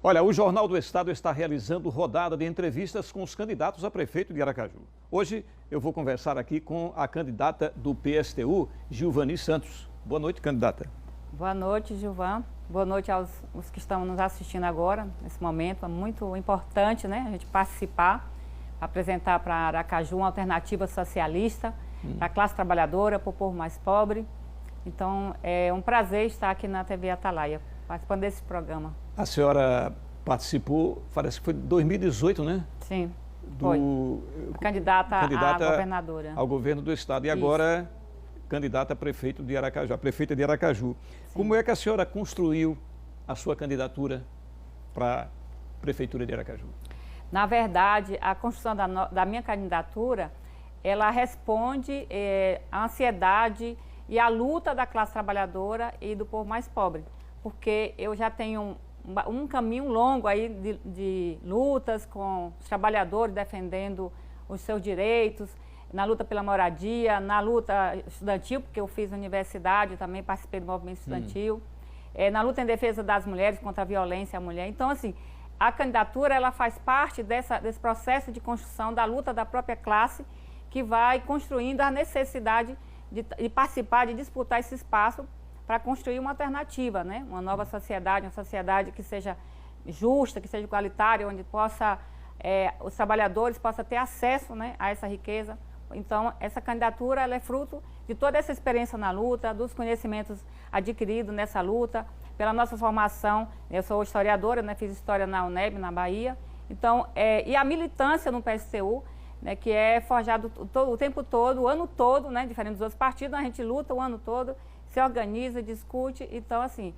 Olha, o Jornal do Estado está realizando rodada de entrevistas com os candidatos a prefeito de Aracaju. Hoje eu vou conversar aqui com a candidata do PSTU, Gilvani Santos. Boa noite, candidata. Boa noite, Gilvan. Boa noite aos que estão nos assistindo agora, nesse momento. É muito importante, né, a gente participar, apresentar para Aracaju uma alternativa socialista, para a classe trabalhadora, para o povo mais pobre. Então, é um prazer estar aqui na TV Atalaia, participando desse programa. A senhora participou, parece que foi em 2018, né? Sim, foi. Candidata a governadora. Ao governo do estado. E agora, candidata a prefeito de Aracaju, a prefeita de Aracaju. Sim. Como é que a senhora construiu a sua candidatura para a prefeitura de Aracaju? Na verdade, a construção da minha candidatura, ela responde à ansiedade e à luta da classe trabalhadora e do povo mais pobre. Porque eu já tenho um caminho longo aí de lutas com os trabalhadores defendendo os seus direitos, na luta pela moradia, na luta estudantil, porque eu fiz universidade, também participei do movimento estudantil, na luta em defesa das mulheres contra a violência à mulher. Então, assim, a candidatura ela faz parte desse processo de construção da luta da própria classe, que vai construindo a necessidade de participar, de disputar esse espaço para construir uma alternativa, né? Uma nova sociedade, uma sociedade que seja justa, que seja igualitária, onde os trabalhadores possam ter acesso, né, a essa riqueza. Então, essa candidatura ela é fruto de toda essa experiência na luta, dos conhecimentos adquiridos nessa luta, pela nossa formação. Eu sou historiadora, né, fiz história na UNEB, na Bahia. Então, e a militância no PSTU, né, que é forjado o tempo todo, o ano todo, né, diferente dos outros partidos, a gente luta o ano todo, se organiza, discute. Então, assim,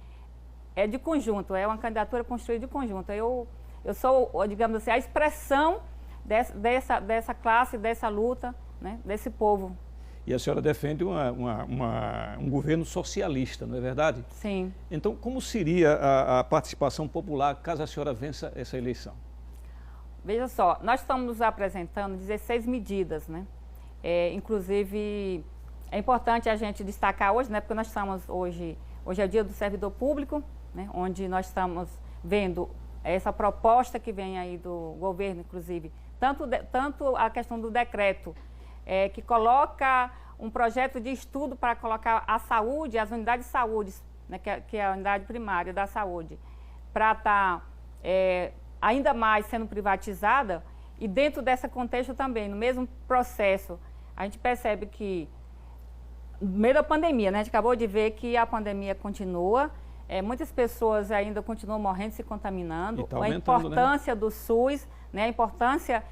é de conjunto, é uma candidatura construída de conjunto. Eu sou, digamos assim, a expressão dessa classe, dessa luta, né, desse povo. E a senhora defende um governo socialista, não é verdade? Sim. Então, como seria a participação popular caso a senhora vença essa eleição? Veja só, nós estamos nos apresentando 16 medidas, né? Inclusive, é importante a gente destacar hoje, né? Porque nós estamos hoje é o dia do servidor público, né? Onde nós estamos vendo essa proposta que vem aí do governo, inclusive, tanto a questão do decreto, que coloca um projeto de estudo para colocar a saúde, as unidades de saúde, né? Que é a unidade primária da saúde, para estar ainda mais sendo privatizada. E dentro desse contexto também, no mesmo processo, a gente percebe que, no meio da pandemia, né, a gente acabou de ver que a pandemia continua, muitas pessoas ainda continuam morrendo, se contaminando, tá a importância, né, do SUS, né, a importância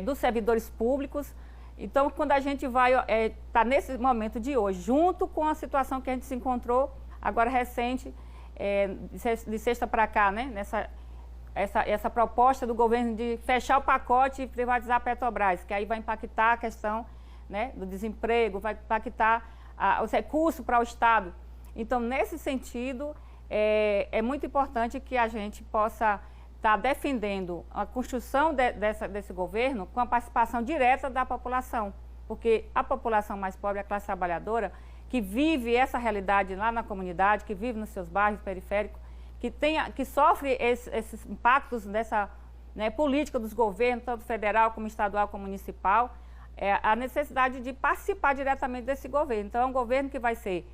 dos servidores públicos. Então, quando a gente vai, tá nesse momento de hoje, junto com a situação que a gente se encontrou agora recente, de sexta para cá, né, essa proposta do governo de fechar o pacote e privatizar a Petrobras, que aí vai impactar a questão, né, do desemprego, vai impactar os recursos para o Estado. Então, nesse sentido, é muito importante que a gente possa estar defendendo a construção desse governo com a participação direta da população, porque a população mais pobre, a classe trabalhadora, que vive essa realidade lá na comunidade, que vive nos seus bairros periféricos, que sofre esses impactos dessa, né, política dos governos, tanto federal como estadual como municipal, a necessidade de participar diretamente desse governo. Então, é um governo que vai ser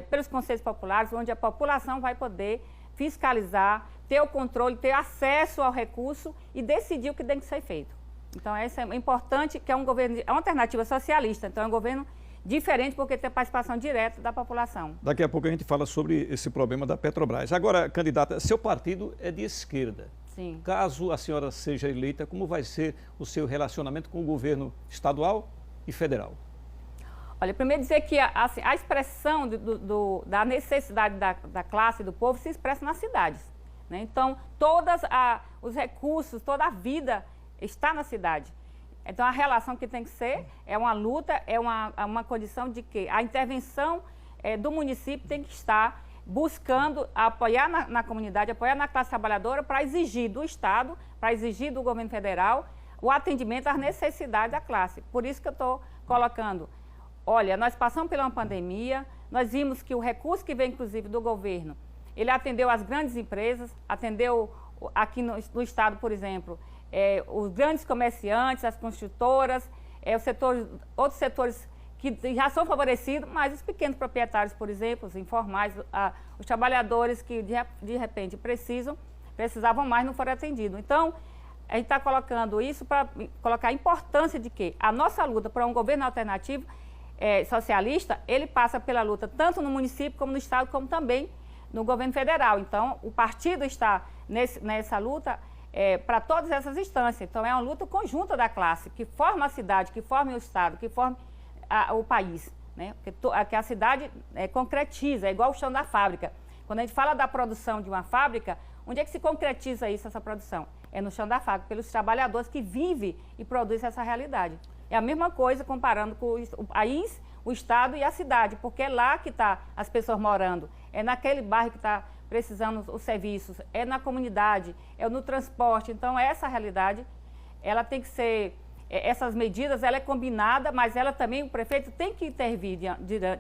pelos conselhos populares, onde a população vai poder fiscalizar, ter o controle, ter acesso ao recurso e decidir o que tem que ser feito. Então, isso é importante, que é um governo, é uma alternativa socialista, então é um governo diferente porque tem participação direta da população. Daqui a pouco a gente fala sobre esse problema da Petrobras. Agora, candidata, seu partido é de esquerda. Sim. Caso a senhora seja eleita, como vai ser o seu relacionamento com o governo estadual e federal? Olha, primeiro dizer que assim, a expressão da necessidade da classe e do povo se expressa nas cidades, né? Então, todos os recursos, toda a vida está na cidade. Então, a relação que tem que ser é uma luta, é uma condição de que a intervenção do município tem que estar buscando apoiar na comunidade, apoiar na classe trabalhadora para exigir do Estado, para exigir do governo federal o atendimento às necessidades da classe. Por isso que eu estou colocando, olha, nós passamos por uma pandemia, nós vimos que o recurso que vem, inclusive, do governo, ele atendeu as grandes empresas, atendeu aqui no estado, por exemplo, os grandes comerciantes, as construtoras, outros setores que já são favorecidos, mas os pequenos proprietários, por exemplo, os informais, os trabalhadores que de repente precisavam mais, não foram atendidos. Então, a gente está colocando isso para colocar a importância de que a nossa luta para um governo alternativo socialista, ele passa pela luta tanto no município, como no estado, como também no governo federal. Então, o partido está nessa luta para todas essas instâncias. Então, é uma luta conjunta da classe, que forma a cidade, que forma o estado, que forma o país, né? Que a cidade concretiza, é igual o chão da fábrica. Quando a gente fala da produção de uma fábrica, onde é que se concretiza isso, essa produção? É no chão da fábrica, pelos trabalhadores que vivem e produzem essa realidade. É a mesma coisa comparando com o país, o estado e a cidade, porque é lá que estão as pessoas morando, é naquele bairro que está precisando os serviços, é na comunidade, é no transporte. Então, essa realidade, ela tem que ser, essas medidas, ela é combinada, mas ela também, o prefeito tem que intervir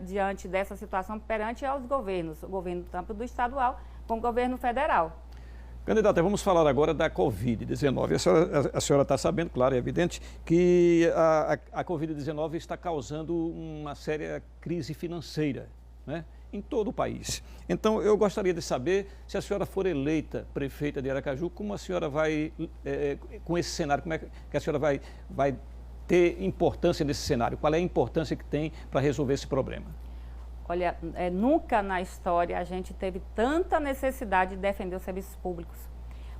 diante dessa situação perante aos governos, o governo tanto do estadual como o governo federal. Candidata, vamos falar agora da Covid-19. A senhora está sabendo, claro, é evidente, que a Covid-19 está causando uma séria crise financeira, né, em todo o país. Então, eu gostaria de saber, se a senhora for eleita prefeita de Aracaju, como a senhora vai, com esse cenário, como é que a senhora vai ter importância nesse cenário? Qual é a importância que tem para resolver esse problema? Olha, nunca na história a gente teve tanta necessidade de defender os serviços públicos,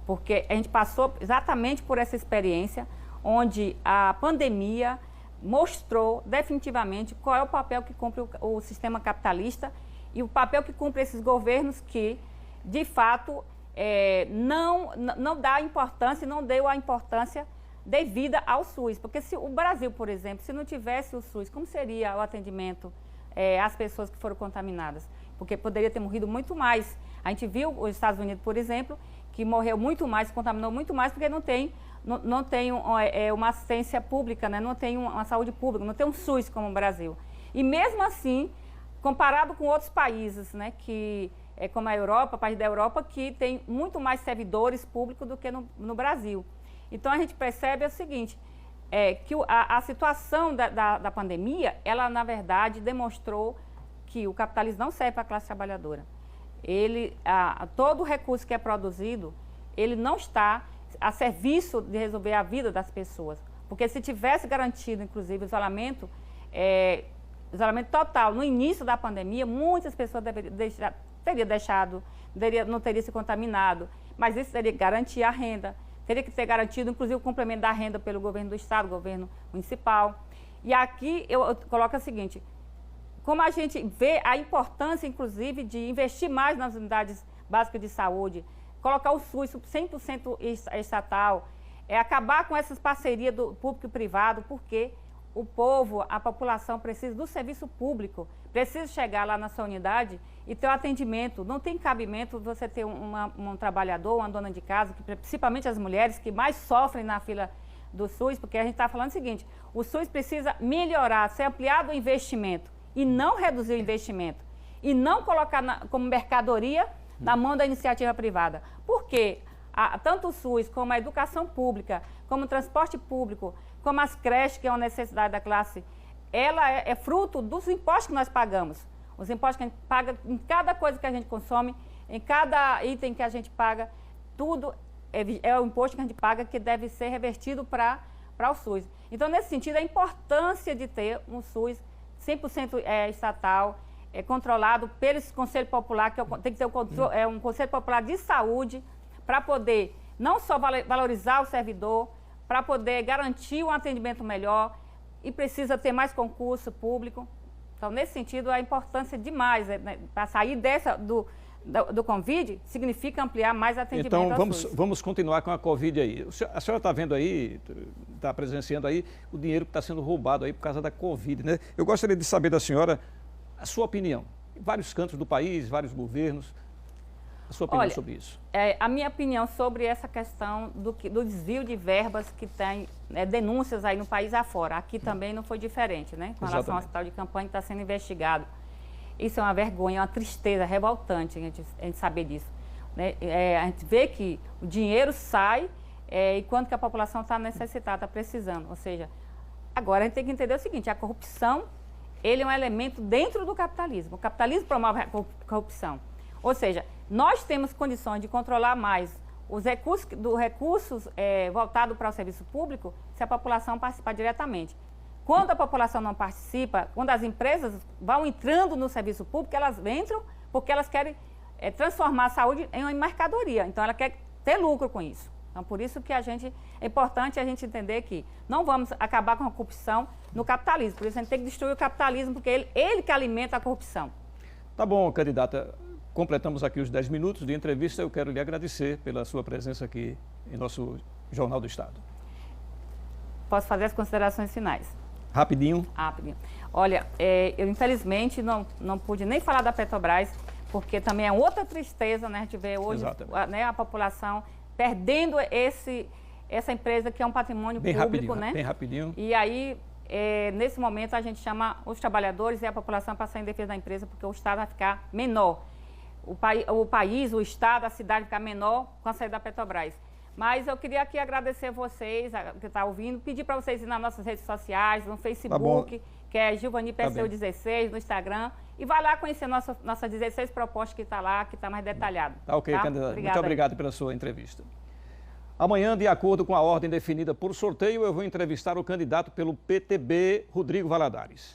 porque a gente passou exatamente por essa experiência, onde a pandemia mostrou definitivamente qual é o papel que cumpre o sistema capitalista e o papel que cumpre esses governos que, de fato, não dá importância, não deu a importância devida ao SUS. Porque se o Brasil, por exemplo, se não tivesse o SUS, como seria o atendimento às pessoas que foram contaminadas? Porque poderia ter morrido muito mais. A gente viu os Estados Unidos, por exemplo, que morreu muito mais, contaminou muito mais, porque não tem uma assistência pública, né? Não tem uma saúde pública, não tem um SUS como o Brasil. E mesmo assim, comparado com outros países, né, como a Europa, país da Europa, que tem muito mais servidores públicos do que no Brasil. Então, a gente percebe o seguinte, que a situação da pandemia, ela, na verdade, demonstrou que o capitalismo não serve para a classe trabalhadora. Todo o recurso que é produzido, ele não está a serviço de resolver a vida das pessoas. Porque se tivesse garantido, inclusive, isolamento total no início da pandemia, muitas pessoas teriam deixado, não teriam se contaminado, mas isso teria que garantir a renda, teria que ter garantido, inclusive, o complemento da renda pelo governo do estado, governo municipal. E aqui eu coloco o seguinte, como a gente vê a importância, inclusive, de investir mais nas unidades básicas de saúde, colocar o SUS 100% estatal, acabar com essas parcerias do público e privado, porque o povo, a população precisa do serviço público, precisa chegar lá na sua unidade e ter o atendimento. Não tem cabimento você ter um trabalhador, uma dona de casa, principalmente as mulheres que mais sofrem na fila do SUS, porque a gente está falando o seguinte, o SUS precisa melhorar, ser ampliado o investimento e não reduzir o investimento e não colocar como mercadoria na mão da iniciativa privada. Por quê? Tanto o SUS como a educação pública, como o transporte público, como as creches, que é uma necessidade da classe, ela é fruto dos impostos que nós pagamos. Os impostos que a gente paga em cada coisa que a gente consome, em cada item que a gente paga, tudo é o imposto que a gente paga que deve ser revertido para o SUS. Então, nesse sentido, a importância de ter um SUS 100% estatal, controlado pelo Conselho Popular, que tem que ser um Conselho Popular de Saúde, para poder não só valorizar o servidor, para poder garantir um atendimento melhor e precisa ter mais concurso público. Então, nesse sentido, a importância demais, né, para sair do Covid, significa ampliar mais atendimento ao SUS. Então, vamos continuar com a Covid aí. A senhora está vendo aí, está presenciando aí o dinheiro que está sendo roubado aí por causa da Covid, né? Eu gostaria de saber da senhora a sua opinião. Em vários cantos do país, vários governos, a sua opinião sobre isso. A minha opinião sobre essa questão do desvio de verbas que tem denúncias aí no país afora. Aqui também não foi diferente, né? Com relação ao hospital de campanha que está sendo investigado. Isso é uma vergonha, uma tristeza revoltante a gente saber disso. né? A gente vê que o dinheiro sai e quanto que a população está necessitada, está precisando. Ou seja, agora a gente tem que entender o seguinte, a corrupção, ele é um elemento dentro do capitalismo. O capitalismo promove a corrupção. Ou seja, nós temos condições de controlar mais os recursos voltados para o serviço público se a população participar diretamente. Quando a população não participa, quando as empresas vão entrando no serviço público, elas entram porque elas querem transformar a saúde em uma mercadoria. Então, ela quer ter lucro com isso. Então, por isso que é importante a gente entender que não vamos acabar com a corrupção no capitalismo. Por isso, a gente tem que destruir o capitalismo, porque ele que alimenta a corrupção. Tá bom, candidata. Completamos aqui os 10 minutos de entrevista. Eu quero lhe agradecer pela sua presença aqui em nosso Jornal do Estado. Posso fazer as considerações finais? Rapidinho. Rapidinho. Olha, eu infelizmente não pude nem falar da Petrobras, porque também é outra tristeza, né? A gente vê hoje a população perdendo essa empresa que é um patrimônio público, né? Bem rapidinho. E aí, nesse momento, a gente chama os trabalhadores e a população para sair em defesa da empresa, porque o Estado vai ficar menor. O país, o Estado, a cidade vai ficar menor com a saída da Petrobras. Mas eu queria aqui agradecer vocês, que estão ouvindo, pedir para vocês ir nas nossas redes sociais, no Facebook, que é Gilvani PSTU 16, no Instagram, e vai lá conhecer nossas 16 propostas que está lá, que está mais detalhado. Tá ok, candidata. Muito obrigado pela sua entrevista. Amanhã, de acordo com a ordem definida por sorteio, eu vou entrevistar o candidato pelo PTB, Rodrigo Valadares.